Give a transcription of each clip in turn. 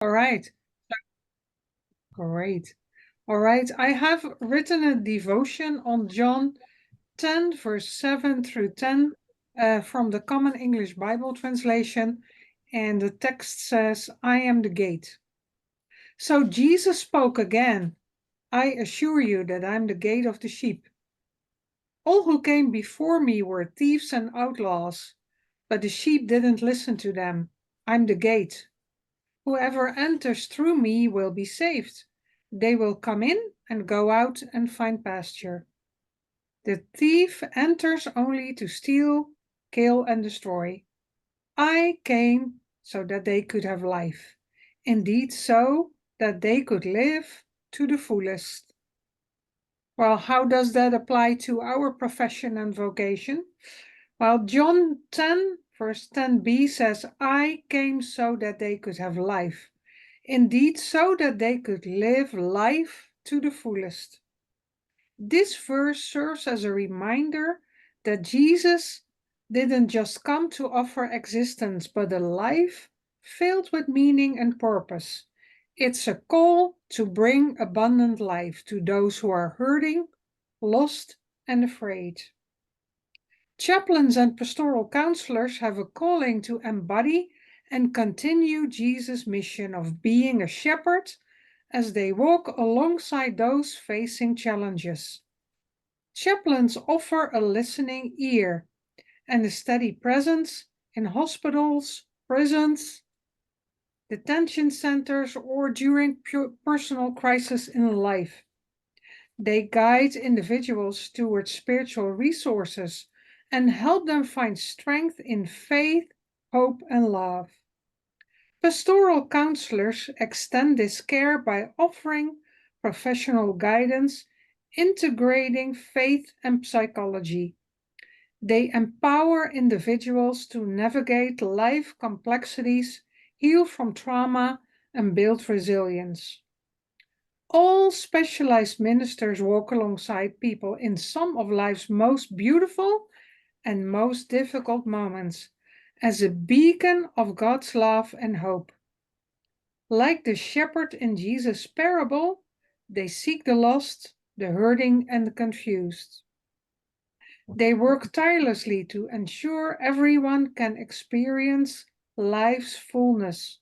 All right. Great. All right. I have written a devotion on John 10, verse 7 through 10 from the Common English Bible translation. And the text says, I am the gate. So Jesus spoke again. I assure you that I'm the gate of the sheep. All who came before me were thieves and outlaws, but the sheep didn't listen to them. I'm the gate. Whoever enters through me will be saved. They will come in and go out and find pasture. The thief enters only to steal, kill, and destroy. I came so that they could have life. Indeed, so that they could live to the fullest. Well, how does that apply to our profession and vocation? Well, John 10, verse 10b says, I came so that they could have life. Indeed, so that they could live life to the fullest. This verse serves as a reminder that Jesus didn't just come to offer existence, but a life filled with meaning and purpose. It's a call to bring abundant life to those who are hurting, lost, and afraid. Chaplains and pastoral counselors have a calling to embody and continue Jesus' mission of being a shepherd as they walk alongside those facing challenges. Chaplains offer a listening ear and a steady presence in hospitals, prisons, detention centers, or during personal crisis in life. They guide individuals towards spiritual resources and help them find strength in faith, hope, and love. Pastoral counselors extend this care by offering professional guidance, integrating faith and psychology. They empower individuals to navigate life complexities, heal from trauma, and build resilience. All specialized ministers walk alongside people in some of life's most beautiful and most difficult moments as a beacon of God's love and hope. Like the shepherd in Jesus' parable, they seek the lost, the hurting, and the confused. They work tirelessly to ensure everyone can experience life's fullness,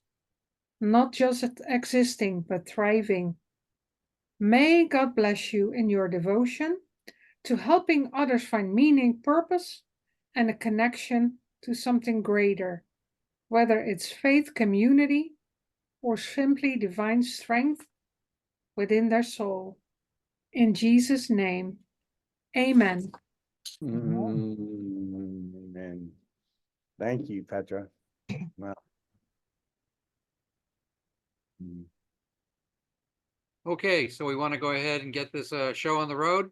not just existing, but thriving. May God bless you in your devotion to helping others find meaning, purpose, and a connection to something greater, whether it's faith community or simply divine strength within their soul. In Jesus' name, amen. Amen. Thank you, Petra. Wow. Okay, so we want to go ahead and get this show on the road.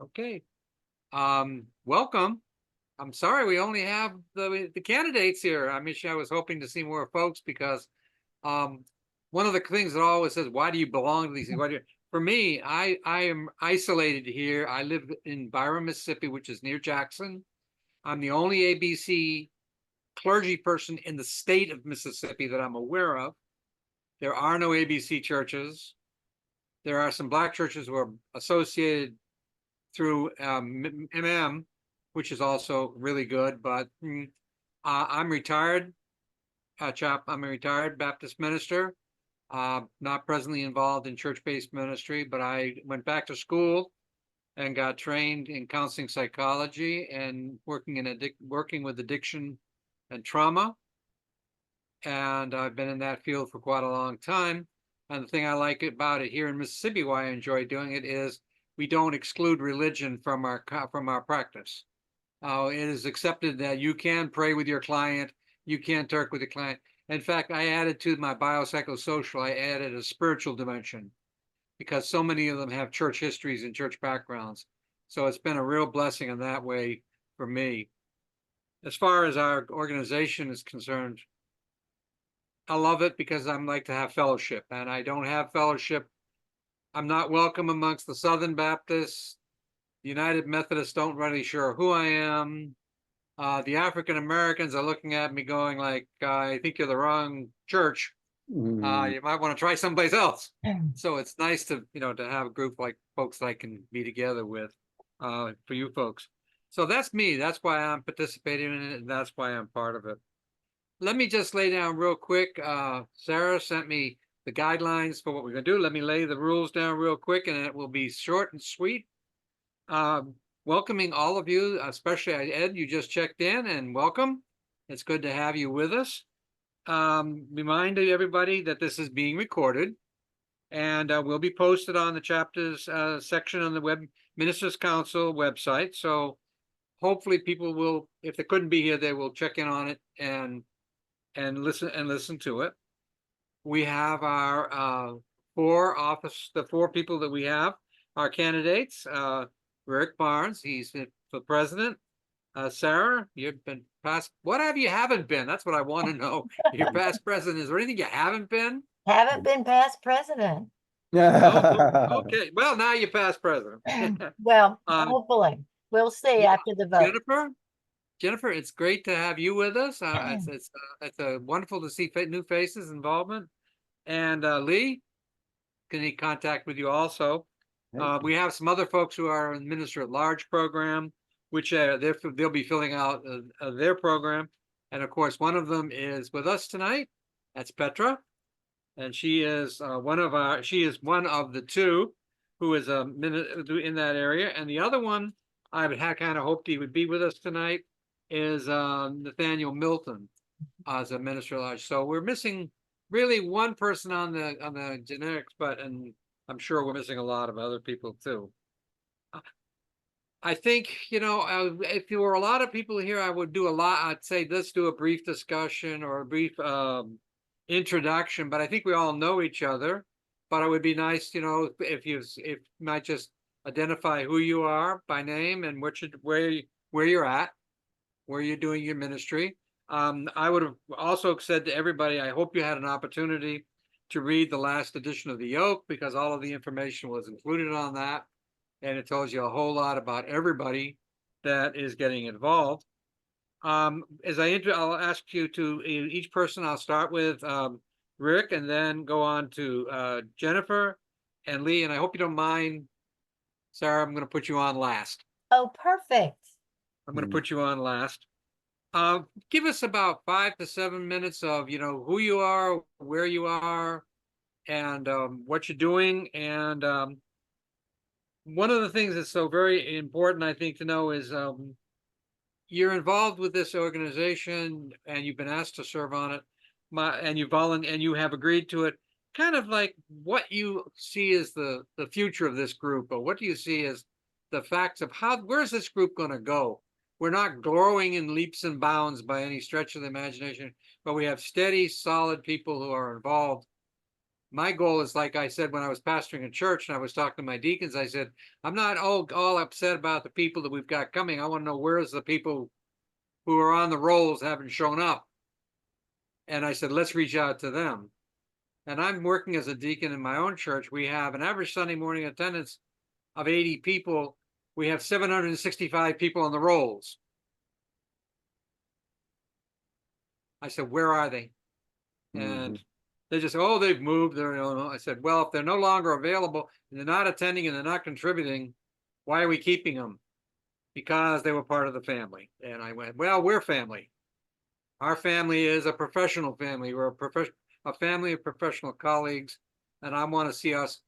Okay. Welcome. I'm sorry we only have the candidates here. I was hoping to see more folks because one of the things that always says, why do you belong to these things? For me, I am isolated here. I live in Byron, Mississippi, which is near Jackson. I'm the only ABC clergy person in the state of Mississippi that I'm aware of. There are no ABC churches. There are some Black churches who are associated through which is also really good. But I'm retired, I'm a retired Baptist minister, not presently involved in church-based ministry, but I went back to school and got trained in counseling psychology and working with addiction and trauma. And I've been in that field for quite a long time. And the thing I like about it here in Mississippi, why I enjoy doing it, is we don't exclude religion from our practice. It is accepted that you can pray with your client, you can talk with the client. In fact, I added to my biopsychosocial, I added a spiritual dimension because so many of them have church histories and church backgrounds. So it's been a real blessing in that way for me. As far as our organization is concerned, I love it because I like to have fellowship, and I don't have fellowship. I'm not welcome amongst the Southern Baptists. The United Methodists don't really sure who I am. The African Americans are looking at me going like, I think you're the wrong church. Mm, you might want to try someplace else. So it's nice to, to have a group like folks that I can be together with, for you folks. So that's me. That's why I'm participating in it, and that's why I'm part of it. Let me just lay down real quick. Sarah sent me the guidelines for what we're gonna do. Let me lay the rules down real quick, and it will be short and sweet. Welcoming all of you, especially Ed, you just checked in, and welcome. It's good to have you with us. Remind everybody that this is being recorded and will be posted on the chapters section on the Ministers Council website. So hopefully people will, if they couldn't be here, they will check in on it and listen to it. We have our the four people that we have, our candidates. Rick Barnes, he's for president. Sarah, you've been past. What have you haven't been? That's what I want to know. You're past president. Is there anything you haven't been? Haven't been past president. Oh, okay. Well, now you're past president. Well, Um, hopefully. We'll see yeah, after the vote. Jennifer, it's great to have you with us. It's wonderful to see new faces involvement. And Lee, can in contact with you also. We have some other folks who are in the Minister at Large program, which they'll be filling out their program. And of course, one of them is with us tonight. That's Petra, and she is one of the two who is a minute in that area. And the other one, I would have kind of hoped he would be with us tonight, is Nathaniel Milton as a Minister at Large. So we're missing really one person on the genetics, and I'm sure we're missing a lot of other people too. I think, if there were a lot of people here, I'd say let's do a brief discussion or a brief introduction, but I think we all know each other. But it would be nice, if you might just identify who you are by name and where you're at, where you're doing your ministry. I would have also said to everybody, I hope you had an opportunity to read the last edition of the Yoke, because all of the information was included on that. And it tells you a whole lot about everybody that is getting involved. I'll ask you to each person. I'll start with Rick, and then go on to Jennifer and Lee. And I hope you don't mind, Sarah, I'm going to put you on last. Oh, perfect. I'm going to put you on last. Give us about 5 to 7 minutes of, who you are, where you are, and what you're doing. And one of the things that's so very important, I think, to know is you're involved with this organization and you've been asked to serve on it, and you have agreed to it. Kind of like what you see as the future of this group, or what do you see as the facts of where's this group going to go? We're not growing in leaps and bounds by any stretch of the imagination, but we have steady, solid people who are involved. My goal is, like I said, when I was pastoring a church and I was talking to my deacons, I said, I'm not all upset about the people that we've got coming. I want to know where's the people who are on the rolls haven't shown up. And I said, let's reach out to them. And I'm working as a deacon in my own church. We have an average Sunday morning attendance of 80 people. We have 765 people on the rolls. I said, where are they? And they just, they've moved. I said, well, if they're no longer available and they're not attending and they're not contributing, why are we keeping them? Because they were part of the family. And I went, well, we're family. Our family is a professional family. We're a family of professional colleagues. And I want to see us,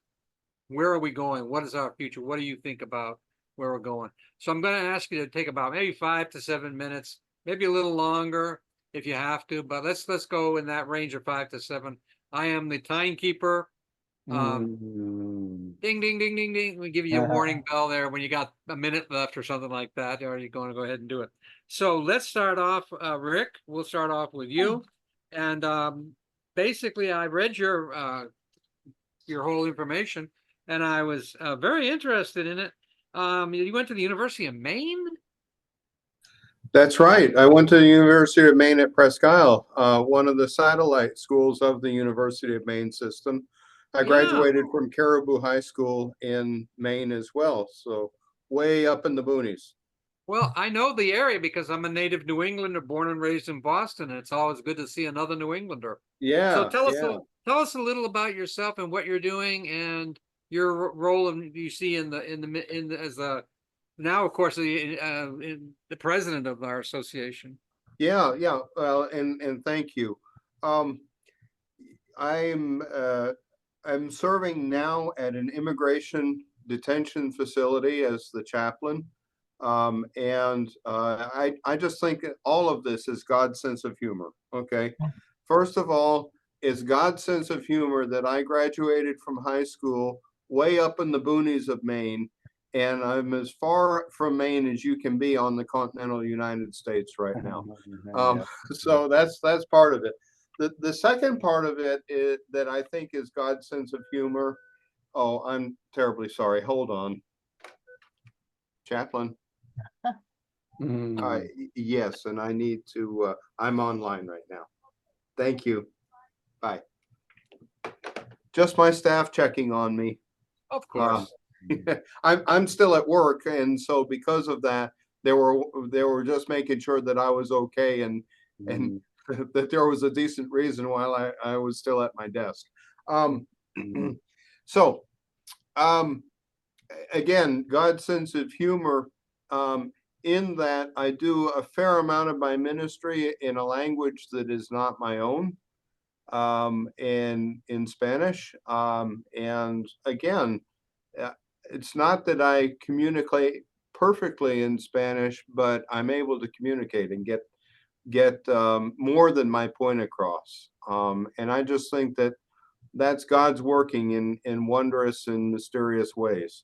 where are we going? What is our future? What do you think about where we're going? So I'm going to ask you to take about maybe 5 to 7 minutes, maybe a little longer if you have to, but let's go in that range of 5 to 7. I am the timekeeper. Ding, ding, ding, ding, ding. We give you a warning bell there when you got a minute left or something like that, or you're going to go ahead and do it. So let's start off, Rick. We'll start off with you. And basically, I read your whole information, and I was very interested in it. You went to the University of Maine? That's right. I went to the University of Maine at Presque Isle, one of the satellite schools of the University of Maine system. I graduated from Caribou High School in Maine as well, so way up in the boonies. Well, I know the area because I'm a native New Englander, born and raised in Boston, and it's always good to see another New Englander. So Yeah, yeah. tell us a little about yourself and what you're doing and your role you see in the as a now, of course, in the president of our association. Yeah, yeah. Well, and thank you. Um, I'm serving now at an immigration detention facility as the chaplain. I just think that all of this is God's sense of humor. Okay. First of all, it's God's sense of humor that I graduated from high school way up in the boonies of Maine, and I'm as far from Maine as you can be on the continental United States right now. Yeah. So that's part of it. The second part of it is that I think is God's sense of humor. Oh, I'm terribly sorry. Hold on. Chaplain. Mm. Yes, and I need to, I'm online right now. Thank you. Bye. Just my staff checking on me. Of course. I'm still at work, and so because of that, they were just making sure that I was okay and Mm. that there was a decent reason while I was still at my desk. Um, Mm. so again, God's sense of humor, in that I do a fair amount of my ministry in a language that is not my own, in Spanish. And again, it's not that I communicate perfectly in Spanish, but I'm able to communicate and get more than my point across. And I just think that that's God's working in wondrous and mysterious ways.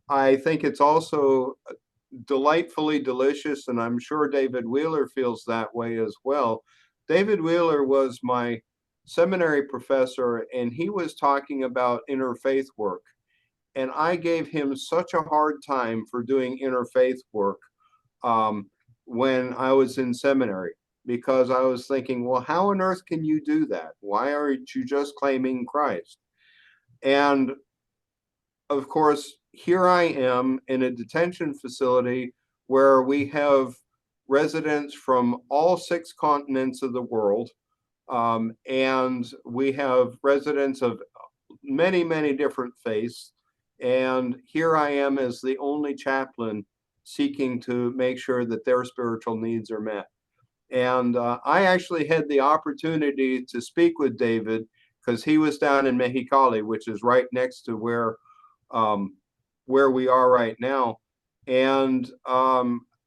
I think it's also delightfully delicious, and I'm sure David Wheeler feels that way as well. David Wheeler was my seminary professor, and he was talking about interfaith work. And I gave him such a hard time for doing interfaith work, um, when I was in seminary, because I was thinking, well, how on earth can you do that? Why aren't you just claiming Christ? And of course, here I am in a detention facility where we have residents from all 6 continents of the world. And we have residents of many, many different faiths. And here I am as the only chaplain seeking to make sure that their spiritual needs are met. And I actually had the opportunity to speak with David because he was down in Mexicali, which is right next to um, where we are right now. And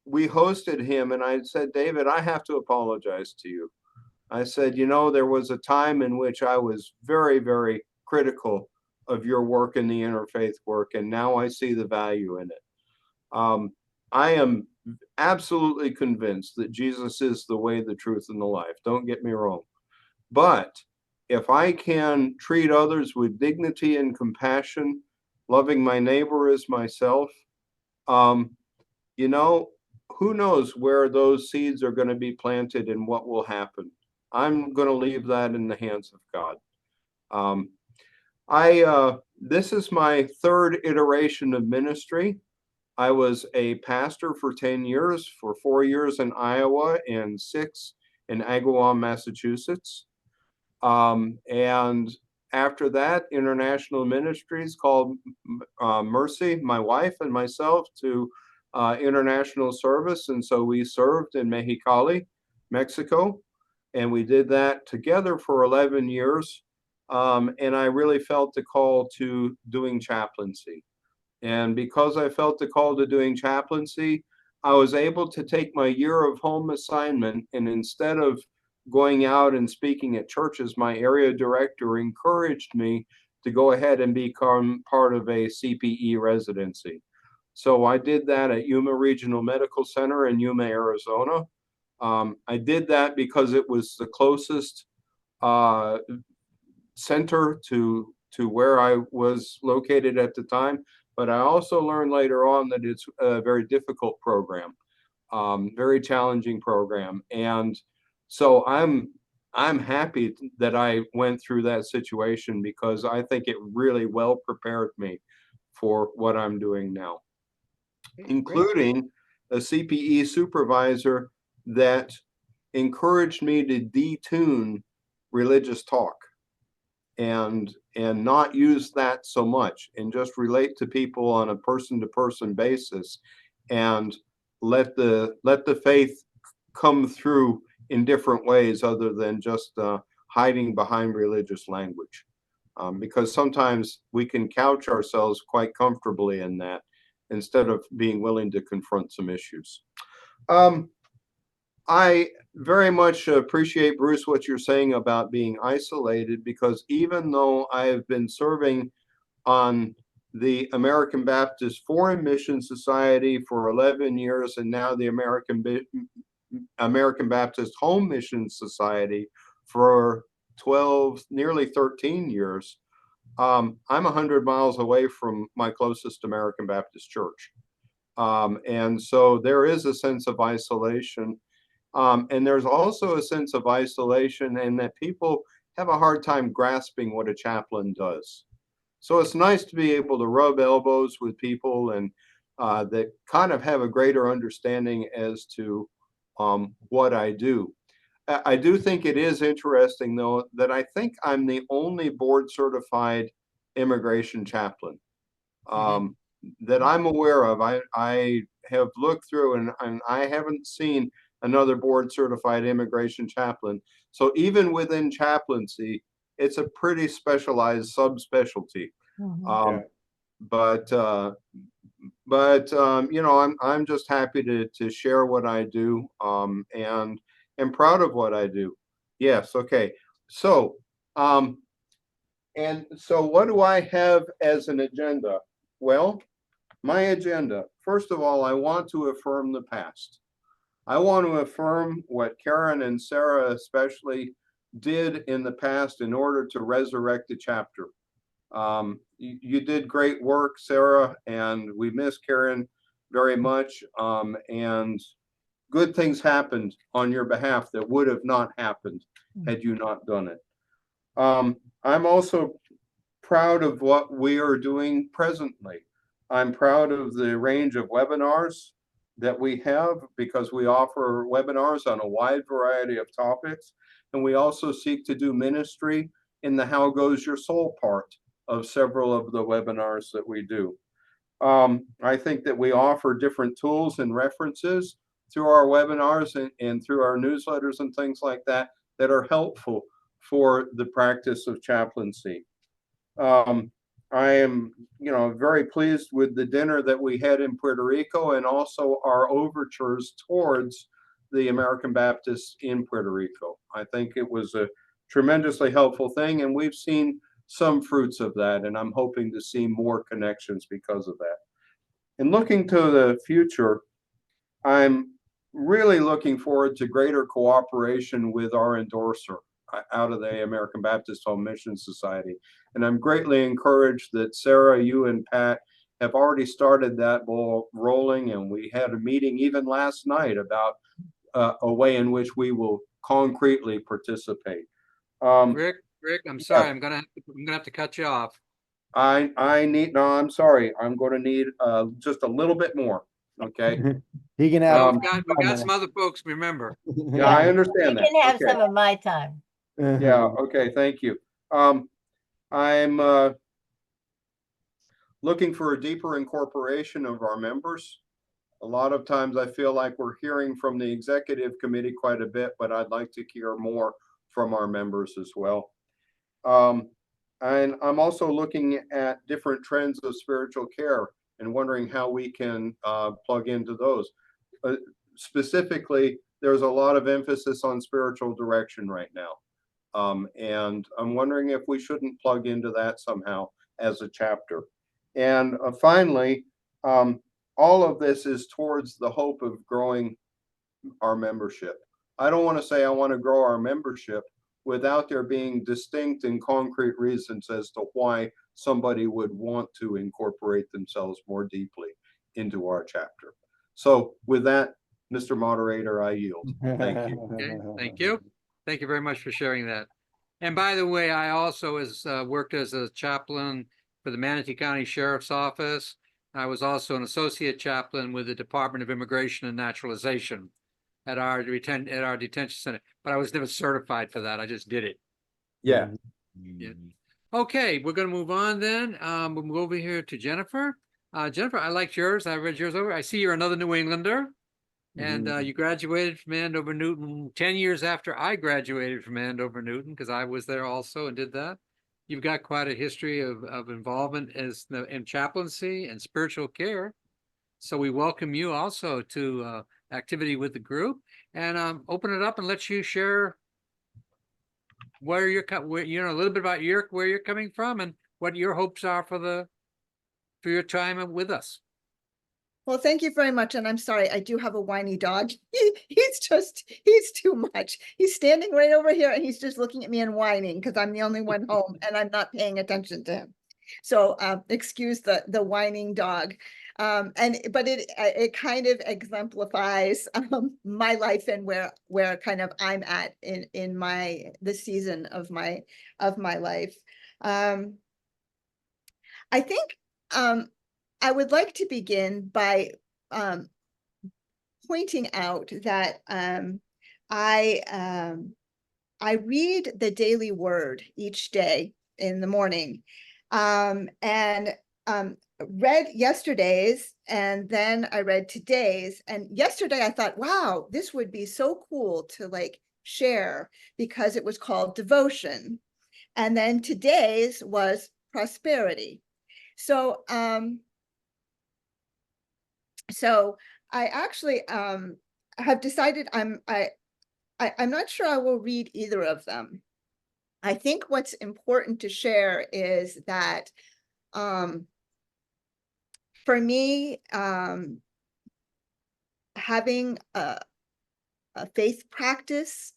we hosted him, and I said, David, I have to apologize to you. I said, there was a time in which I was very, very critical of your work in the interfaith work, and now I see the value in it. I am absolutely convinced that Jesus is the way, the truth, and the life. Don't get me wrong. But if I can treat others with dignity and compassion, loving my neighbor as myself, um, who knows where those seeds are going to be planted and what will happen. I'm going to leave that in the hands of God. This is my 3rd iteration of ministry. I was a pastor for 10 years, for 4 years in Iowa and 6 in Agawam, Massachusetts. And after that, international ministries called Mercy, my wife and myself, to international service. And so we served in Mexicali, Mexico, and we did that together for 11 years. And I really felt the call to doing chaplaincy. And because I felt the call to doing chaplaincy, I was able to take my year of home assignment, and instead of going out and speaking at churches, my area director encouraged me to go ahead and become part of a CPE residency. So I did that at Yuma Regional Medical Center in Yuma, Arizona. I did that because it was the closest center to where I was located at the time. But I also learned later on that it's a very difficult program, very challenging program. And so I'm happy that I went through that situation, because I think it really well prepared me for what I'm doing now, Great. including a CPE supervisor that encouraged me to detune religious talk and not use that so much and just relate to people on a person-to-person basis and let the faith come through in different ways other than just hiding behind religious language. Because sometimes we can couch ourselves quite comfortably in that instead of being willing to confront some issues. I very much appreciate, Bruce, what you're saying about being isolated, because even though I have been serving on the American Baptist Foreign Mission Society for 11 years and now the American Baptist Home Mission Society for 12, nearly 13 years, I'm 100 miles away from my closest American Baptist church. And so there is a sense of isolation. And there's also a sense of isolation and that people have a hard time grasping what a chaplain does. So it's nice to be able to rub elbows with people and that kind of have a greater understanding as to what I do. I do think it is interesting, though, that I think I'm the only board certified immigration chaplain that I'm aware of. I have looked through and I haven't seen another board certified immigration chaplain. So even within chaplaincy, it's a pretty specialized subspecialty. Mhm. You know, I'm just happy to share what I do and am proud of what I do. Yes, okay. So so what do I have as an agenda? Well, my agenda, first of all, I want to affirm the past. I want to affirm what Karen and Sarah especially did in the past in order to resurrect the chapter. You did great work, Sarah, and we miss Karen very much. And good things happened on your behalf that would have not happened had you not done it. I'm also proud of what we are doing presently. I'm proud of the range of webinars that we have because we offer webinars on a wide variety of topics. And we also seek to do ministry in the How Goes Your Soul part of several of the webinars that we do. I think that we offer different tools and references through our webinars and through our newsletters and things like that that are helpful for the practice of chaplaincy. I am, you know, very pleased with the dinner that we had in Puerto Rico and also our overtures towards the American Baptists in Puerto Rico. I think it was a tremendously helpful thing, and we've seen some fruits of that, and I'm hoping to see more connections because of that. And looking to the future, I'm really looking forward to greater cooperation with our endorser out of the American Baptist Home Mission Society. And I'm greatly encouraged that Sarah, you and Pat have already started that ball rolling. And we had a meeting even last night about a way in which we will concretely participate. Rick, I'm sorry, yeah. I'm gonna have to cut you off. No, I'm sorry. I'm going to need just a little bit more. Okay. He can have. We've got some other folks, remember. Yeah, I You understand that. can have Okay. some of my time. Yeah, okay, thank you. I'm looking for a deeper incorporation of our members. A lot of times I feel like we're hearing from the executive committee quite a bit, but I'd like to hear more from our members as well. And I'm also looking at different trends of spiritual care and wondering how we can plug into those. Specifically, there's a lot of emphasis on spiritual direction right now. And I'm wondering if we shouldn't plug into that somehow as a chapter. And finally, all of this is towards the hope of growing our membership. I don't want to say I want to grow our membership without there being distinct and concrete reasons as to why somebody would want to incorporate themselves more deeply into our chapter. So with that, Mr. Moderator, I yield. Thank you. Okay, thank you. Thank you very much for sharing that. And by the way, I also worked as a chaplain for the Manatee County Sheriff's Office. I was also an associate chaplain with the Department of Immigration and Naturalization at our detention center, but I was never certified for that. I just did it. Yeah. Yeah. Okay, we're gonna move on then. We'll move over here to Jennifer. Jennifer, I liked yours. I read yours over. I see you're another New Englander. And you graduated from Andover Newton 10 years after I graduated from Andover Newton, because I was there also and did that. You've got quite a history of involvement in chaplaincy and spiritual care. So we welcome you also to activity with the group, and open it up and let you share where you're a little bit about where you're coming from and what your hopes are for your time with us. Well, thank you very much. And I'm sorry, I do have a whiny dog. He's too much. He's standing right over here and he's just looking at me and whining because I'm the only one home and I'm not paying attention to him. So excuse the whining dog. But it kind of exemplifies my life and where kind of I'm at in the season of my life. I think I would like to begin by pointing out that I read the daily word each day in the morning, and read yesterday's, and then I read today's. And yesterday I thought, wow, this would be so cool to like share because it was called devotion. And then today's was prosperity. So I actually have decided I'm not sure I will read either of them. I think what's important to share is that for me, having a faith practice,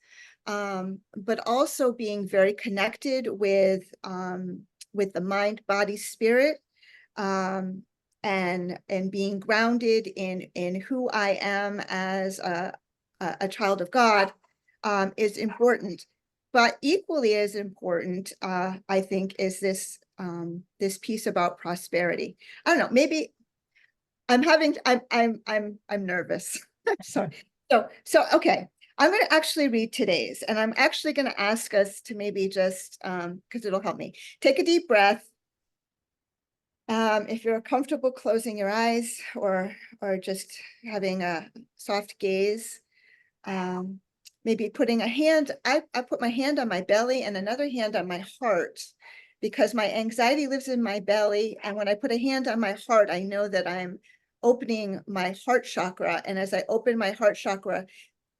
but also being very connected with the mind, body, spirit, and being grounded in who I am as a child of God is important. But equally as important, I think, is this piece about prosperity. I don't know, maybe I'm nervous. I'm sorry. So okay, I'm going to actually read today's, and I'm actually going to ask us to maybe just because it'll help me take a deep breath. If you're comfortable closing your eyes or just having a soft gaze, maybe putting a hand, I put my hand on my belly and another hand on my heart, because my anxiety lives in my belly. And when I put a hand on my heart, I know that I'm opening my heart chakra. And as I open my heart chakra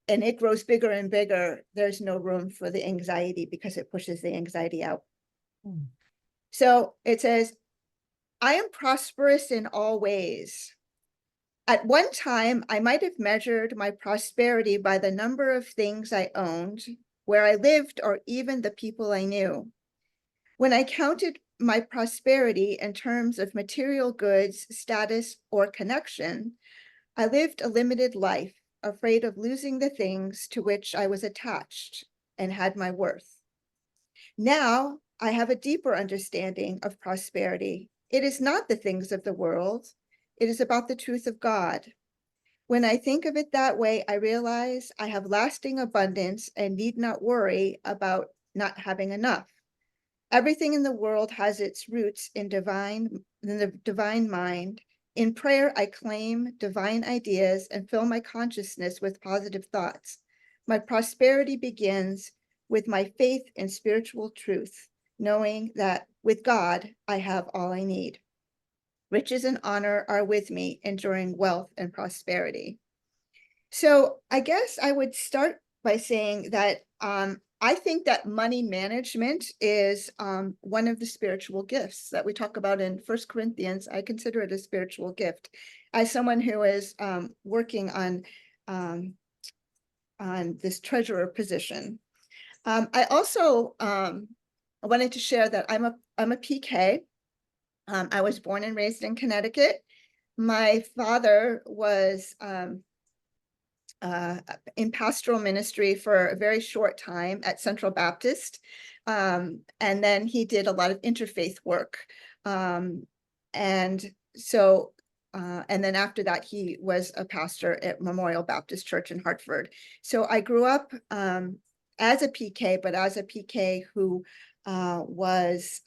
and it grows bigger and bigger, there's no room for the anxiety because it pushes the anxiety out. So it says, I am prosperous in all ways. At one time, I might have measured my prosperity by the number of things I owned, where I lived, or even the people I knew. When I counted my prosperity in terms of material goods, status, or connection, I lived a limited life, afraid of losing the things to which I was attached and had my worth. Now, I have a deeper understanding of prosperity. It is not the things of the world. It is about the truth of God. When I think of it that way, I realize I have lasting abundance and need not worry about not having enough. Everything in the world has its roots in the divine mind. In prayer, I claim divine ideas and fill my consciousness with positive thoughts. My prosperity begins with my faith in spiritual truth, knowing that with God, I have all I need. Riches and honor are with me, enduring wealth and prosperity. So I guess I would start by saying that I think that money management is one of the spiritual gifts that we talk about in 1 Corinthians. I consider it a spiritual gift. As someone who is working on this treasurer position, I also wanted to share that I'm a PK. I was born and raised in Connecticut. My father was in pastoral ministry for a very short time at Central Baptist. And then he did a lot of interfaith work. And so and then after that, he was a pastor at Memorial Baptist Church in Hartford. So I grew up as a PK, but as a PK who was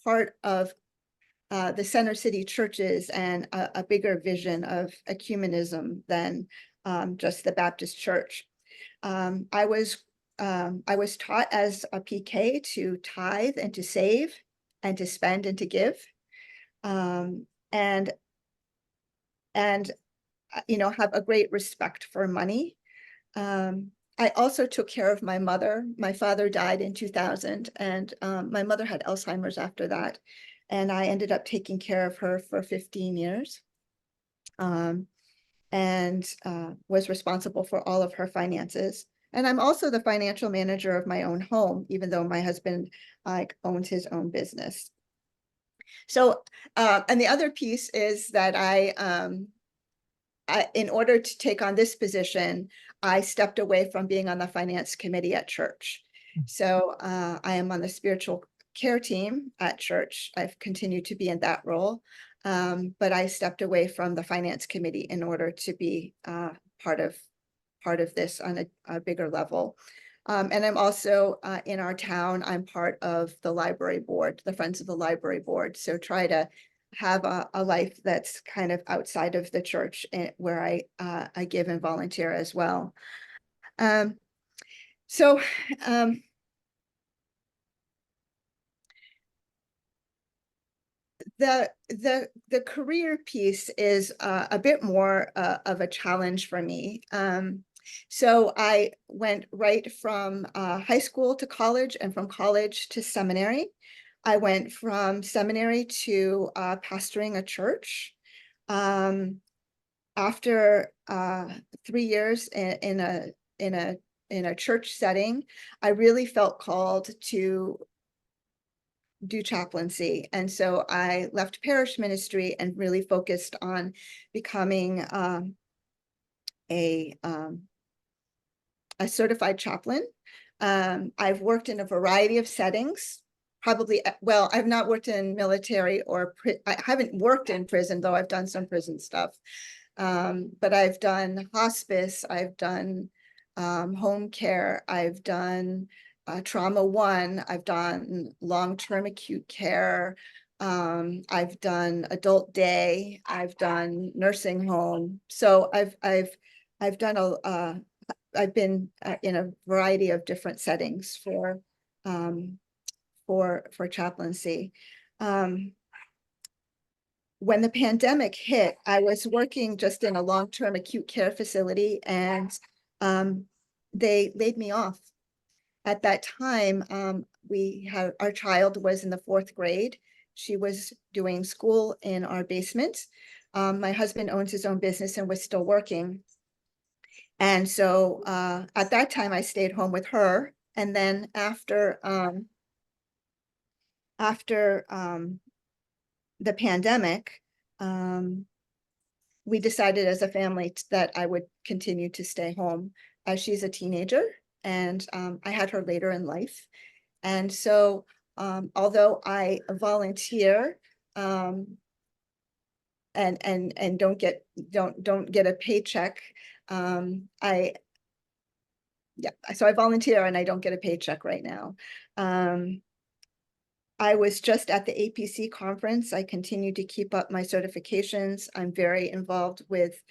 part of the Center City churches and a bigger vision of ecumenism than just the Baptist church. I was taught as a PK to tithe and to save and to spend and to give. And you know, have a great respect for money. I also took care of my mother. My father died in 2000, and my mother had Alzheimer's after that. And I ended up taking care of her for 15 years. And was responsible for all of her finances. And I'm also the financial manager of my own home, even though my husband owns his own business. So, and the other piece is that in order to take on this position, I stepped away from being on the finance committee at church. So I am on the spiritual care team at church. I've continued to be in that role, but I stepped away from the finance committee in order to be part of this on a bigger level. And I'm also in our town, I'm part of the library board, the Friends of the Library Board. So try to have a life that's kind of outside of the church, where I give and volunteer as well. So the career piece is a bit more of a challenge for me. So I went right from high school to college, and from college to seminary. I went from seminary to pastoring a church. After 3 years in a church setting, I really felt called to do chaplaincy. And so I left parish ministry and really focused on becoming a certified chaplain. I've worked in a variety of settings. Well, I've not worked in military or I haven't worked in prison, though I've done some prison stuff. But I've done hospice, I've done home care, I've done trauma 1, I've done long-term acute care, I've done adult day, I've done nursing home. So I've done I've been in a variety of different settings for chaplaincy. When the pandemic hit, I was working just in a long-term acute care facility, and they laid me off. At that time, our child was in the 4th grade. She was doing school in our basement. My husband owns his own business and was still working. And so at that time, I stayed home with her. And then after the pandemic, we decided as a family that I would continue to stay home as she's a teenager, and I had her later in life. And so although I volunteer and don't get a paycheck, so I volunteer and I don't get a paycheck right now. I was just at the APC conference. I continue to keep up my certifications. I'm very involved with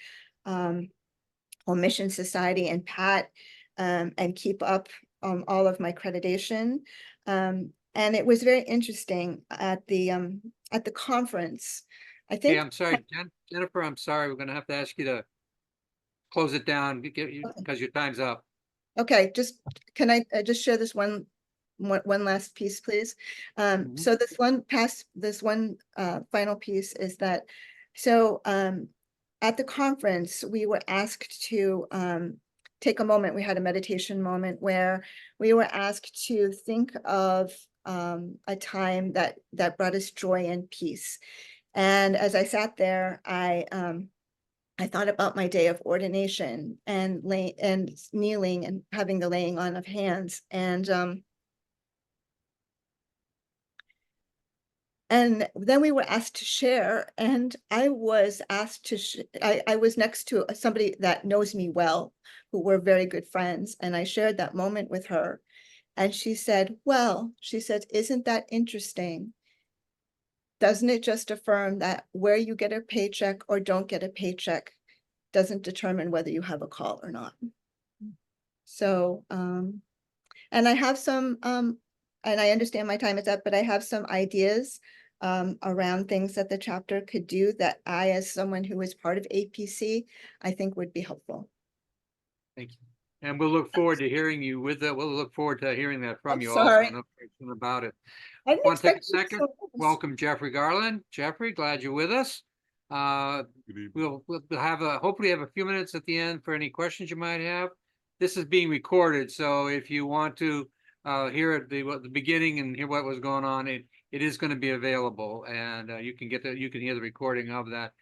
Home Mission Society and PAT, and keep up all of my accreditation. And it was very interesting at the conference. I Hey, think. I'm sorry, Jennifer, I'm sorry. We're gonna have to ask you to close it down because your time's up. Okay, can I just share this one last piece, please? So this one final piece is that, so at the conference, we were asked to take a moment. We had a meditation moment where we were asked to think of a time that brought us joy and peace. And as I sat there, I thought about my day of ordination and kneeling and having the laying on of hands. And And then we were asked to share, and I was asked to, I was next to somebody that knows me well, who were very good friends, and I shared that moment with her. And she said, well, she said, isn't that interesting? Doesn't it just affirm that where you get a paycheck or don't get a paycheck doesn't determine whether you have a call or not? So, and I have some, and I understand my time is up, but I have some ideas around things that the chapter could do that I, as someone who is part of APC, I think would be helpful. Thank you. And we'll look forward to hearing you with that. We'll look forward to hearing that from I'm you sorry. also, and about it. I didn't Want to take a expect it second? so fast. Welcome Jeffrey Garland. Jeffrey, glad you're with us. We'll have hopefully have a few minutes at the end for any questions you might have. This is being recorded, so if you want to hear at the beginning and hear what was going on, it is going to be available, and you can hear the recording of that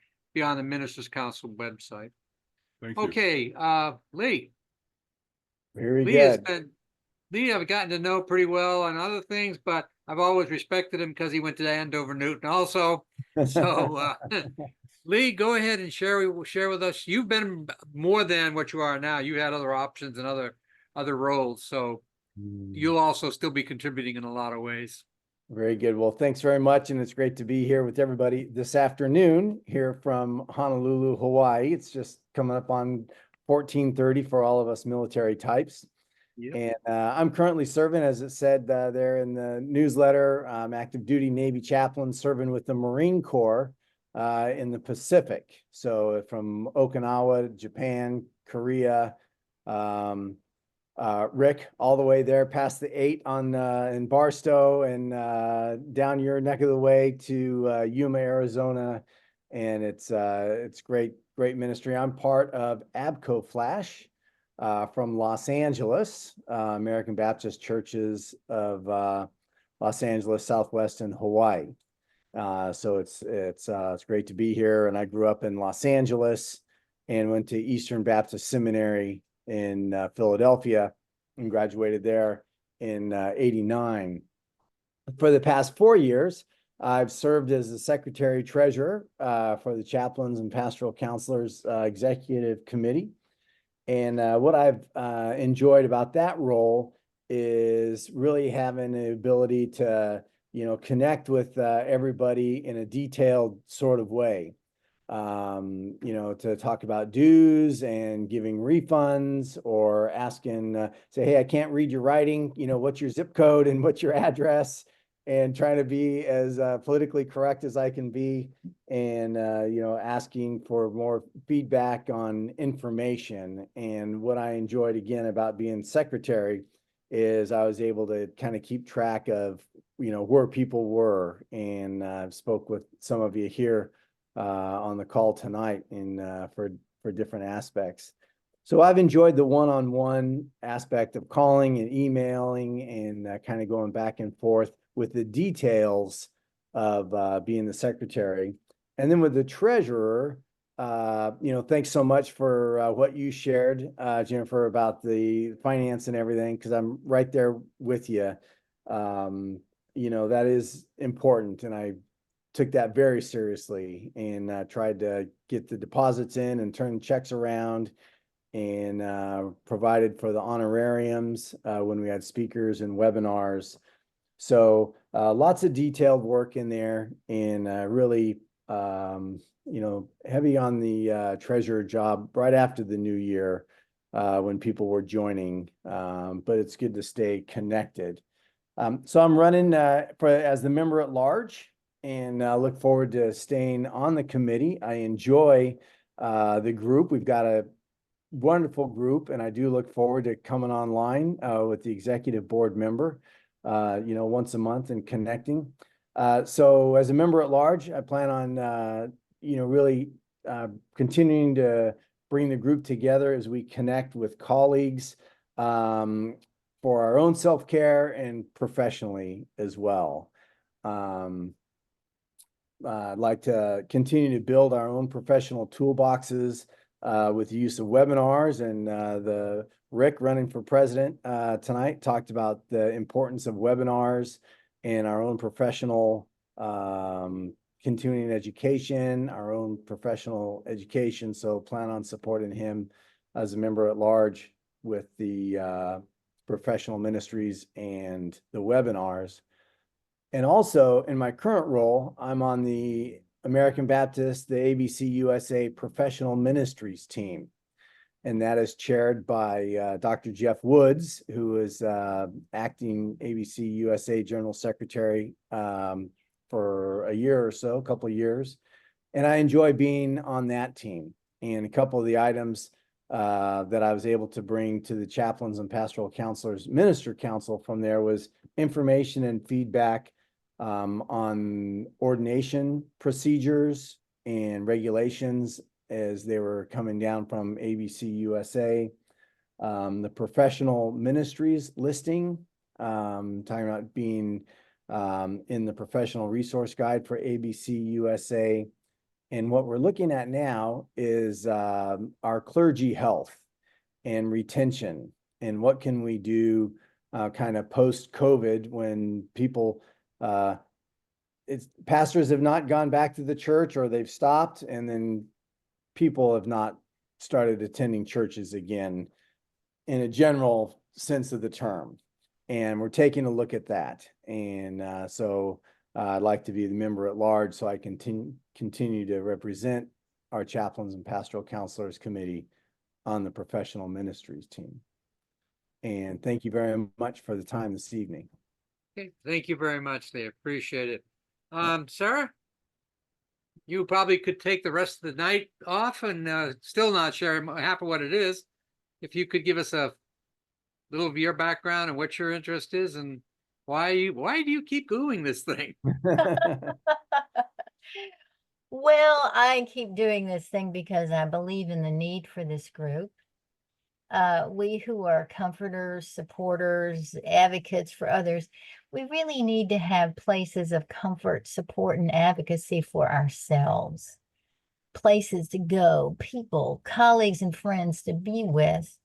on the Ministers Council website. Thank you. Okay, Lee. Very Lee has good. been Lee I've gotten to know pretty well on other things, but I've always respected him because he went to Andover Newton also. So Lee, go ahead and share with us. You've been more than what you are now. You had other options and other roles. So you'll also still be contributing in a lot of ways. Very good. Well, thanks very much. And it's great to be here with everybody this afternoon here from Honolulu, Hawaii. It's just coming up on 14:30 for all of us military types. Yep. And I'm currently serving, as it said there in the newsletter, active duty Navy chaplain serving with the Marine Corps in the Pacific. So from Okinawa, Japan, Korea, Rick, all the way there past the 8 on in Barstow and down your neck of the way to Yuma, Arizona. And it's great ministry. I'm part of ABCO Flash from Los Angeles, American Baptist Churches of Los Angeles, Southwest, and Hawaii. So it's great to be here. And I grew up in Los Angeles and went to Eastern Baptist Seminary in Philadelphia and graduated there in '89. For the past 4 years, I've served as the secretary treasurer for the Chaplains and Pastoral Counselors Executive Committee. And what I've enjoyed about that role is really having the ability to, connect with everybody in a detailed sort of way. To talk about dues and giving refunds or asking, say, hey, I can't read your writing, what's your zip code and what's your address, and trying to be as politically correct as I can be, and, asking for more feedback on information. And what I enjoyed again about being secretary is I was able to kind of keep track of, where people were, and spoke with some of you here on the call tonight for different aspects. So I've enjoyed the one-on-one aspect of calling and emailing and kind of going back and forth with the details of being the secretary. And then with the treasurer, thanks so much for what you shared, Jennifer, about the finance and everything, because I'm right there with you. That is important, and I took that very seriously and tried to get the deposits in and turn checks around, and provided for the honorariums when we had speakers and webinars. So lots of detailed work in there, and really, heavy on the treasurer job right after the new year when people were joining. But it's good to stay connected. So I'm running as the member at large, and look forward to staying on the committee. I enjoy the group. We've got a wonderful group, and I do look forward to coming online with the executive board member, once a month and connecting. So as a member at large, I plan on, really continuing to bring the group together as we connect with colleagues for our own self-care and professionally as well. I'd like to continue to build our own professional toolboxes with the use of webinars, and the Rick running for president tonight talked about the importance of webinars and our own professional continuing education, our own professional education. So plan on supporting him as a member at large with the professional ministries and the webinars. And also in my current role, I'm on the American Baptist, the ABC USA Professional Ministries team. And that is chaired by Dr. Jeff Woods, who is acting ABC USA General Secretary for a year or so, a couple of years. And I enjoy being on that team. And a couple of the items that I was able to bring to the chaplains and pastoral counselors minister council from there was information and feedback on ordination procedures and regulations as they were coming down from ABC USA, the professional ministries listing, talking about being in the professional resource guide for ABC USA. And what we're looking at now is our clergy health and retention, and what can we do kind of post-COVID when people, pastors have not gone back to the church, or they've stopped, and then people have not started attending churches again in a general sense of the term. And we're taking a look at that. And so I'd like to be the member at large so I continue to represent our chaplains and pastoral counselors committee on the professional ministries team. And thank you very much for the time this evening. Okay, thank you very much. They appreciate it. Sarah, you probably could take the rest of the night off and still not share half of what it is. If you could give us a little of your background and what your interest is and why do you keep doing this thing? Well, I keep doing this thing because I believe in the need for this group. We who are comforters, supporters, advocates for others, we really need to have places of comfort, support, and advocacy for ourselves. Places to go, people, colleagues, and friends to be with,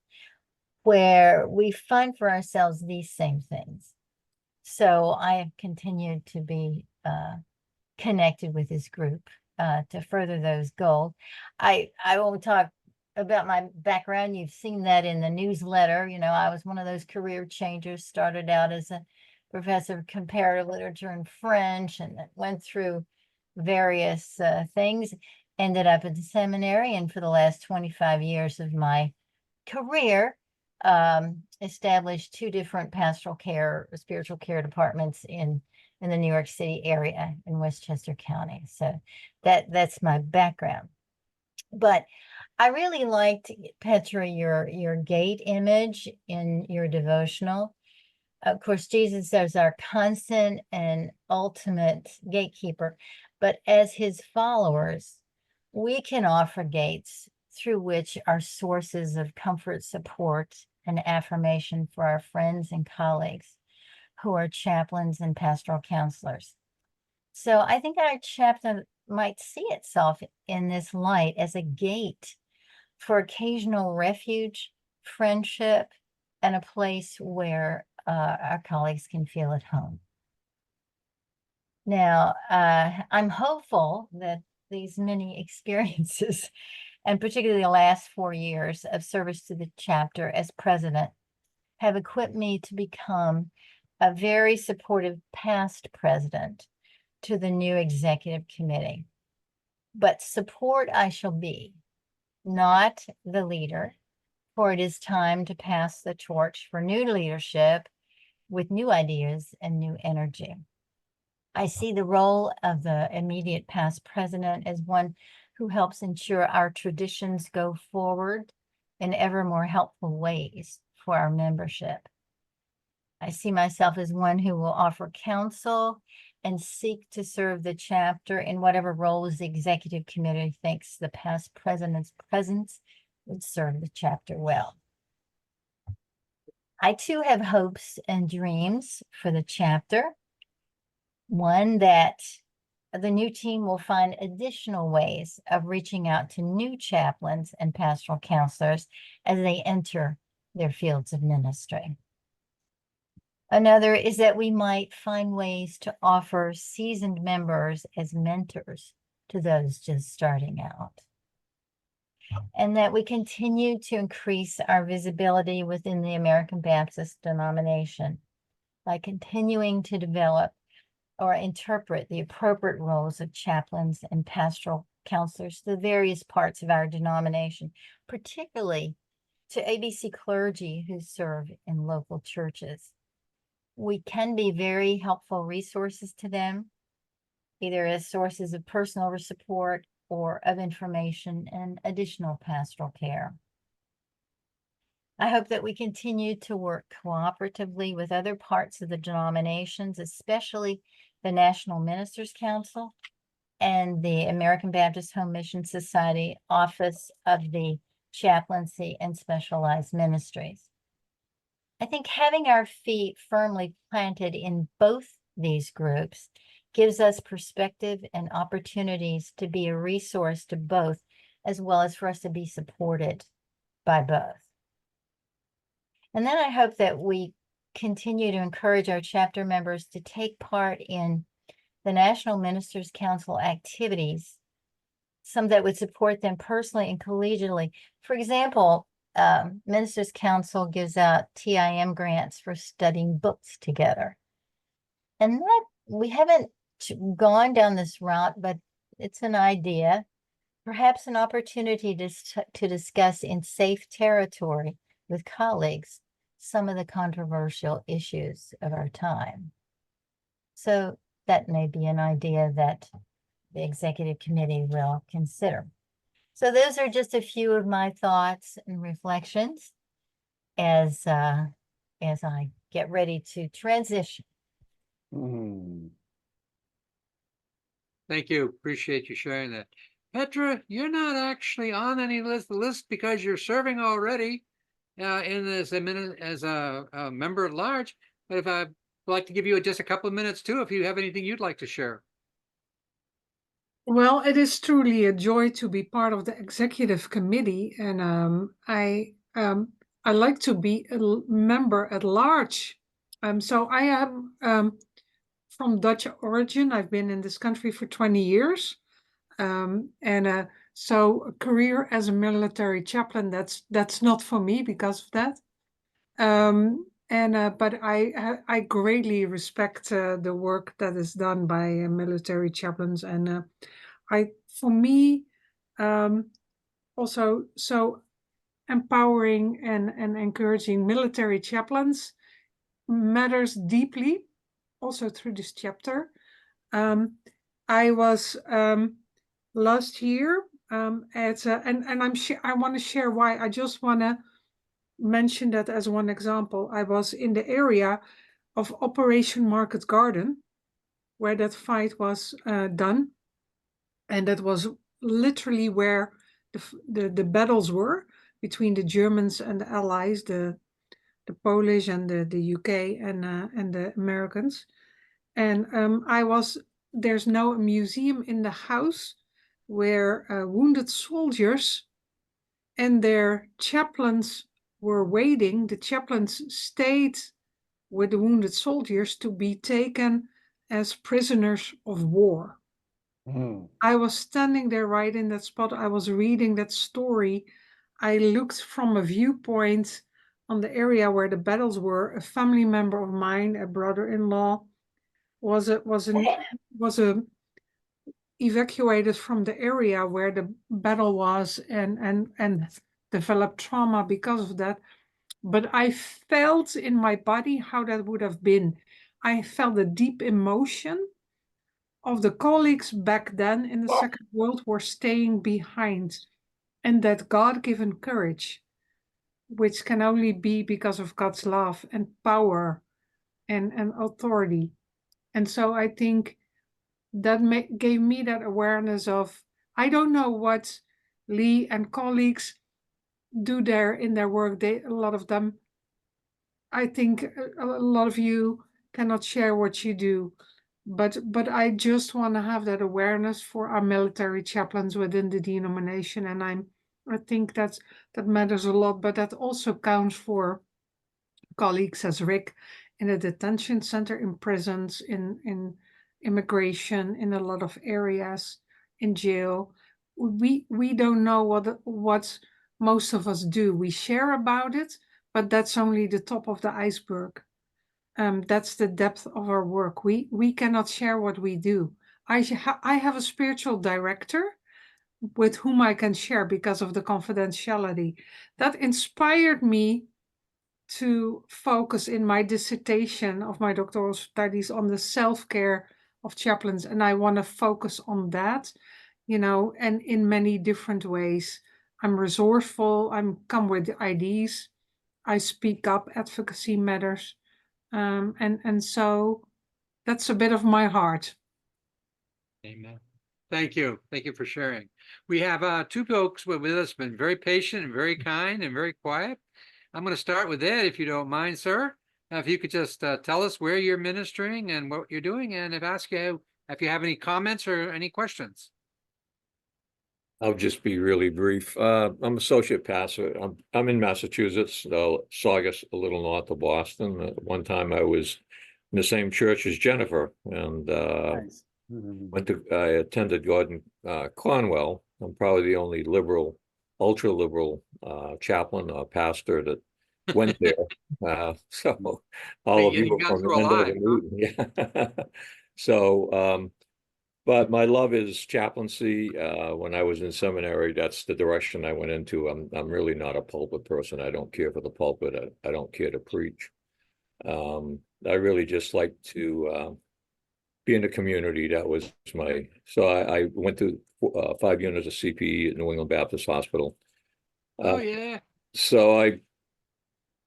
where we find for ourselves these same things. So I have continued to be connected with this group to further those goals. I won't talk about my background. You've seen that in the newsletter. You know, I was one of those career changers, started out as a professor of comparative literature and French, and went through various things, ended up at the seminary, and for the last 25 years of my career, established 2 different pastoral care, spiritual care departments in the New York City area in Westchester County. So that's my background. But I really liked, Petra, your gate image in your devotional. Of course, Jesus is our constant and ultimate gatekeeper, but as his followers, we can offer gates through which are sources of comfort, support, and affirmation for our friends and colleagues who are chaplains and pastoral counselors. So I think our chaplain might see itself in this light as a gate for occasional refuge, friendship, and a place where our colleagues can feel at home. Now, I'm hopeful that these many experiences, and particularly the last 4 years of service to the chapter as president, have equipped me to become a very supportive past president to the new executive committee. But support I shall be, not the leader, for it is time to pass the torch for new leadership with new ideas and new energy. I see the role of the immediate past president as one who helps ensure our traditions go forward in ever more helpful ways for our membership. I see myself as one who will offer counsel and seek to serve the chapter in whatever roles the executive committee thinks the past president's presence would serve the chapter well. I too have hopes and dreams for the chapter. One, that the new team will find additional ways of reaching out to new chaplains and pastoral counselors as they enter their fields of ministry. Another is that we might find ways to offer seasoned members as mentors to those just starting out. And that we continue to increase our visibility within the American Baptist denomination by continuing to develop or interpret the appropriate roles of chaplains and pastoral counselors to the various parts of our denomination, particularly to ABC clergy who serve in local churches. We can be very helpful resources to them, either as sources of personal support or of information and additional pastoral care. I hope that we continue to work cooperatively with other parts of the denominations, especially the National Ministers Council and the American Baptist Home Mission Society Office of the Chaplaincy and Specialized Ministries. I think having our feet firmly planted in both these groups gives us perspective and opportunities to be a resource to both, as well as for us to be supported by both. And then I hope that we continue to encourage our chapter members to take part in the National Ministers Council activities, some that would support them personally and collegially. For example, Ministers Council gives out TIM grants for studying books together. And that we haven't gone down this route, but it's an idea, perhaps an opportunity to discuss in safe territory with colleagues some of the controversial issues of our time. So that may be an idea that the executive committee will consider. So those are just a few of my thoughts and reflections as I get ready to transition. Thank you. Appreciate you sharing that. Petra, you're not actually on any list because you're serving already in as a member at large. But if I'd like to give you just a couple of minutes too, if you have anything you'd like to share. Well, it is truly a joy to be part of the executive committee, and I like to be a member at large. So I am from Dutch origin. I've been in this country for 20 years, and so a career as a military chaplain, that's not for me because of that. But I greatly respect the work that is done by military chaplains, and for me, also so empowering and encouraging military chaplains matters deeply. Also through this chapter, I was last year at I want to share why. I just want to mention that as one example. I was in the area of Operation Market Garden, where that fight was done, and that was literally where the battles were between the Germans and the Allies, the Polish and the UK and the Americans. And there's now a museum in the house where wounded soldiers and their chaplains were waiting. The chaplains stayed with the wounded soldiers to be taken as prisoners of war. I was standing there right in that spot. I was reading that story. I looked from a viewpoint on the area where the battles were. A family member of mine, a brother-in-law, was evacuated from the area where the battle was and developed trauma because of that. But I felt in my body how that would have been. I felt the deep emotion of the colleagues back then in the Second World War staying behind, and that God-given courage, which can only be because of God's love and power and authority. And so I think that gave me that awareness of, I don't know what Lee and colleagues do there in their work. A lot of them, I think a lot of you cannot share what you do, but I just want to have that awareness for our military chaplains within the denomination, and I think that matters a lot. But that also counts for colleagues as Rick in a detention center, in prisons, in immigration, in a lot of areas, in jail. We don't know what most of us do. We share about it, but that's only the top of the iceberg. That's the depth of our work. We cannot share what we do. I have a spiritual director with whom I can share because of the confidentiality. That inspired me to focus in my dissertation of my doctoral studies on the self-care of chaplains, and I want to focus on that, and in many different ways. I'm resourceful, I'm come with ideas, I speak up, advocacy matters, and so that's a bit of my heart. Amen. Thank you. Thank you for sharing. We have two folks with us, been very patient and very kind and very quiet. I'm going to start with Ed, if you don't mind, sir. If you could just tell us where you're ministering and what you're doing, and ask you if you have any comments or any questions. I'll just be really brief. I'm associate pastor. I'm in Massachusetts, Saugus, a little north of Boston. At one time I was in the same church as Jennifer, and Nice. I attended Gordon Cornwell. I'm probably the only liberal, ultra liberal chaplain or pastor that went there. So all of Yeah, you you've are gone from through a lot, Andover, yeah. So but my love is chaplaincy. When I was in seminary, that's the direction I went into. I'm really not a pulpit person. I don't care for the pulpit. I don't care to preach. I really just like to be in the community. That was so I went through 5 units of CPE at New England Baptist Hospital. Oh, yeah. So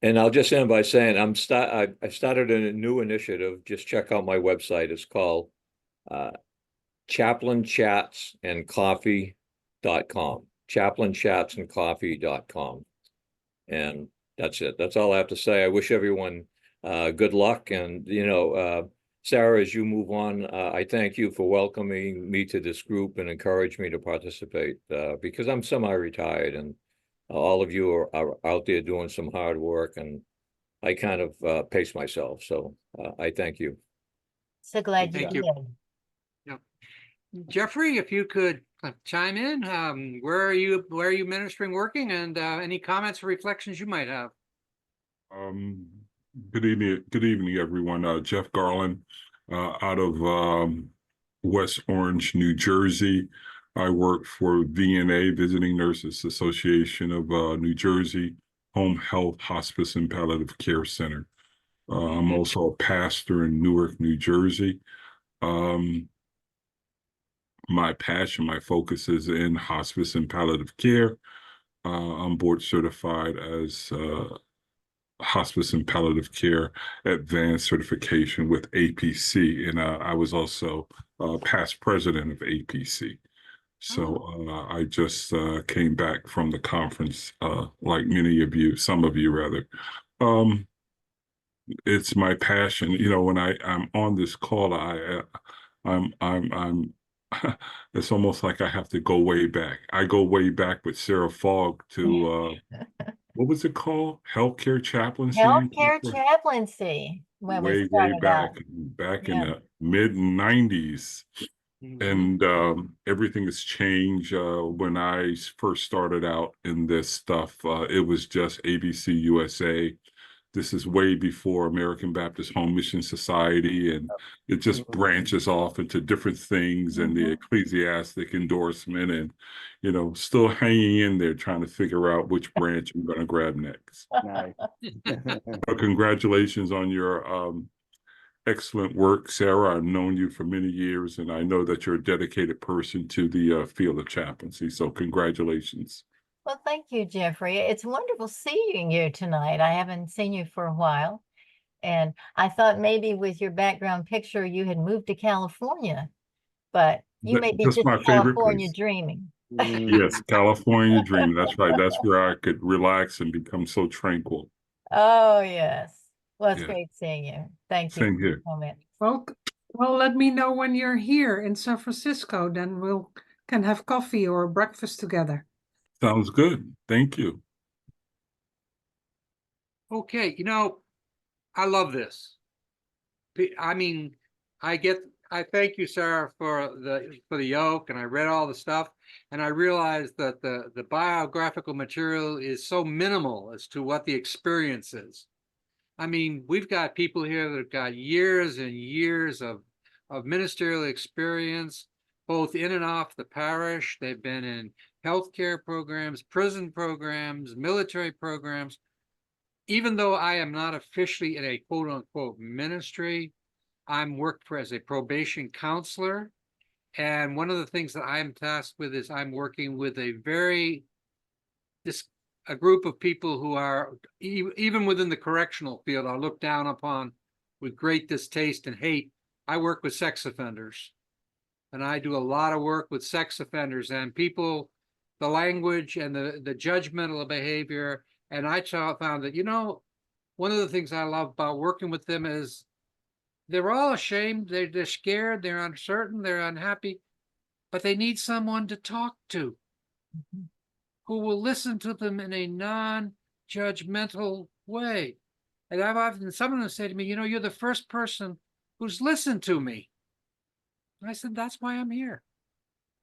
I'll just end by saying I started a new initiative. Just check out my website. It's called chaplainchatsandcoffee.com. chaplainchatsandcoffee.com. And that's it. That's all I have to say. I wish everyone good luck. And, Sarah, as you move on, I thank you for welcoming me to this group and encourage me to participate because I'm semi-retired and all of you are out there doing some hard work, and I kind of pace myself. So I thank you. So glad you Thank you. did. Jeffrey, if you could chime in, where are you ministering, working, and any comments or reflections you might have? Good evening, everyone. Jeff Garland, out of West Orange, New Jersey. I work for VNA, Visiting Nurses Association of New Jersey, Home Health, Hospice, and Palliative Care Center. I'm also a pastor in Newark, New Jersey. My passion, my focus is in hospice and palliative care. I'm board certified as hospice and palliative care advanced certification with APC, and I was also past president of APC. So I just came back from the conference, like many of you, some of you rather. It's my passion. When I'm on this call, I'm it's almost like I have to go way back. I go way back with Sarah Fogg to what was it called? Healthcare chaplaincy. Healthcare chaplaincy when we Way started out. back in Yeah. the mid 90s. And everything has changed. When I first started out in this stuff, it was just ABC USA. This is way before American Baptist Home Mission Society, and it just branches off into different things and the ecclesiastic endorsement, and still hanging in there trying to figure out which branch I'm going to grab next. Nice. But congratulations on your excellent work, Sarah. I've known you for many years, and I know that you're a dedicated person to the field of chaplaincy. So congratulations. Well, thank you, Jeffrey. It's wonderful seeing you tonight. I haven't seen you for a while. And I thought maybe with your background picture, you had moved to California, but you may be Just just my favorite California place. dreaming. Yes, California dream. That's right. That's where I could relax and become so tranquil. Oh, yes. Well, it's Yeah. great seeing you. Thank you Same for your here. comments. Well, let me know when you're here in San Francisco, then can have coffee or breakfast together. Sounds good. Thank you. Okay, I love this. I mean, I thank you, Sarah, for the yoke, and I read all the stuff, and I realized that the biographical material is so minimal as to what the experience is. I mean, we've got people here that have got years and years of ministerial experience, both in and off the parish. They've been in healthcare programs, prison programs, military programs. Even though I am not officially in a quote unquote ministry, I'm worked for as a probation counselor. And one of the things that I'm tasked with is I'm working with a group of people who are, even within the correctional field, are looked down upon with great distaste and hate. I work with sex offenders, and I do a lot of work with sex offenders and people, the language and the judgmental behavior. And I found that, one of the things I love about working with them is they're all ashamed, they're scared, they're uncertain, they're unhappy, but they need someone to talk to who will listen to them in a non-judgmental way. And I've often, someone will say to me, you're the first person who's listened to me. And I said, that's why I'm here.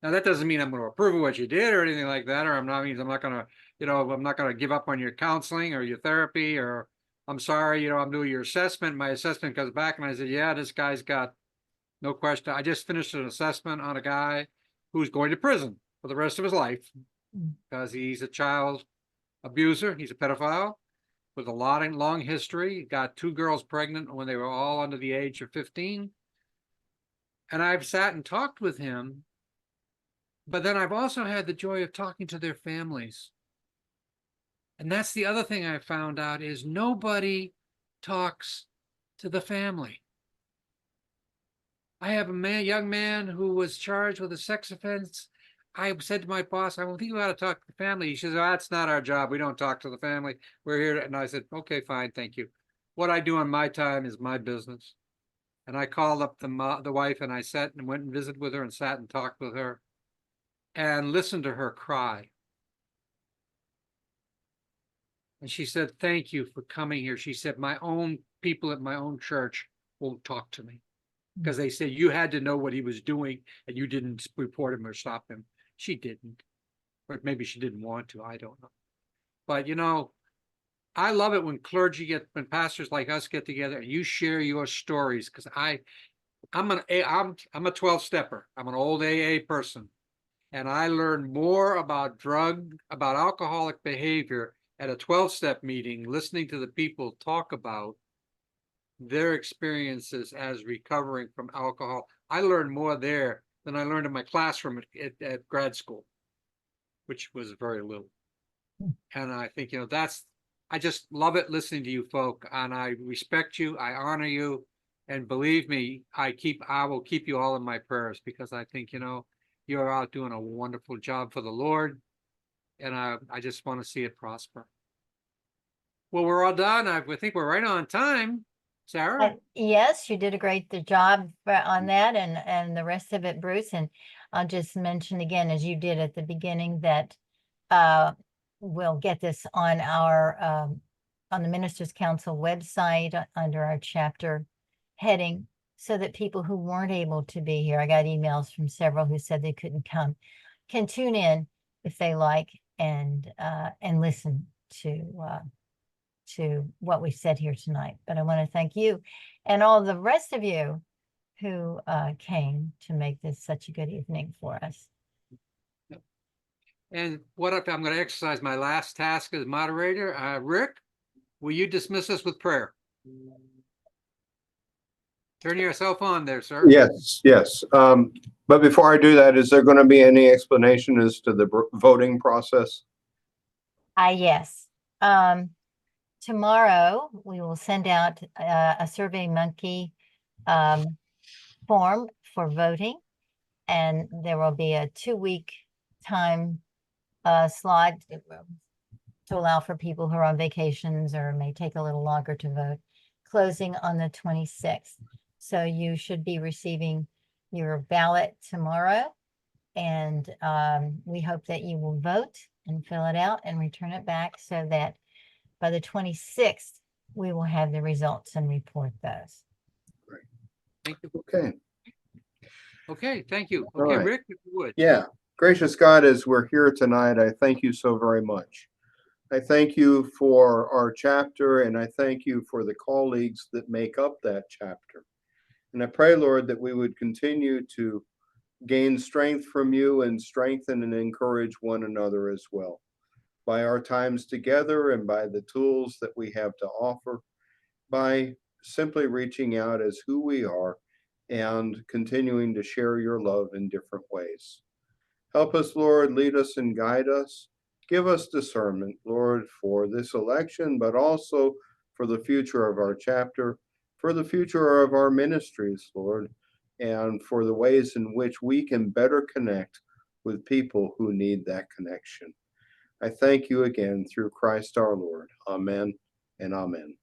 Now, that doesn't mean I'm going to approve of what you did or anything like that, or I'm not going to give up on your counseling or your therapy, or I'm sorry, I'm doing your assessment. My assessment comes back and I said, yeah, this guy's got no question. I just finished an assessment on a guy who's going to prison for the rest of his life because he's a child abuser. He's a pedophile with a long history. He got 2 girls pregnant when they were all under the age of 15. And I've sat and talked with him, but then I've also had the joy of talking to their families. And that's the other thing I found out is nobody talks to the family. I have a young man who was charged with a sex offense. I said to my boss, I don't think you ought to talk to the family. He says, oh, that's not our job. We don't talk to the family. We're here. And I said, okay, fine. Thank you. What I do on my time is my business. And I called up the wife and I sat and went and visited with her and sat and talked with her and listened to her cry. And she said, thank you for coming here. She said, my own people at my own church won't talk to me because they said you had to know what he was doing and you didn't report him or stop him. She didn't, or maybe she didn't want to. I don't know. But, I love it when when pastors like us get together and you share your stories, because I'm a 12-stepper. I'm an old AA person. And I learned more about alcoholic behavior at a 12-step meeting, listening to the people talk about their experiences as recovering from alcohol. I learned more there than I learned in my classroom at grad school, which was very little. And I think, I just love it listening to you folk, and I respect you, I honor you, and believe me, I will keep you all in my prayers, because I think, you're out doing a wonderful job for the Lord, and I just want to see it prosper. Well, we're all done. I think we're right on time. Sarah? Yes, you did a great job on that and the rest of it, Bruce. And I'll just mention again, as you did at the beginning, that we'll get this on on the Ministers' Council website under our chapter heading, so that people who weren't able to be here, I got emails from several who said they couldn't come, can tune in if they like and listen to what we said here tonight. But I want to thank you and all the rest of you who came to make this such a good evening for us. And what if I'm going to exercise my last task as moderator? Rick, will you dismiss us with prayer? Turn yourself on there, sir. Yes. But before I do that, is there going to be any explanation as to the voting process? Yes. Tomorrow we will send out a SurveyMonkey form for voting, and there will be a 2-week time slot to allow for people who are on vacations or may take a little longer to vote, closing on the 26th. So you should be receiving your ballot tomorrow, and we hope that you will vote and fill it out and return it back, so that by the 26th, we will have the results and report those. Great. Thank you. Okay. Okay, thank you. All Okay, right. Rick, if you would. Yeah. Gracious God, as we're here tonight, I thank you so very much. I thank you for our chapter, and I thank you for the colleagues that make up that chapter. And I pray, Lord, that we would continue to gain strength from you and strengthen and encourage one another as well by our times together and by the tools that we have to offer, by simply reaching out as who we are and continuing to share your love in different ways. Help us, Lord, lead us and guide us. Give us discernment, Lord, for this election, but also for the future of our chapter, for the future of our ministries, Lord, and for the ways in which we can better connect with people who need that connection. I thank you again through Christ our Lord. Amen and amen.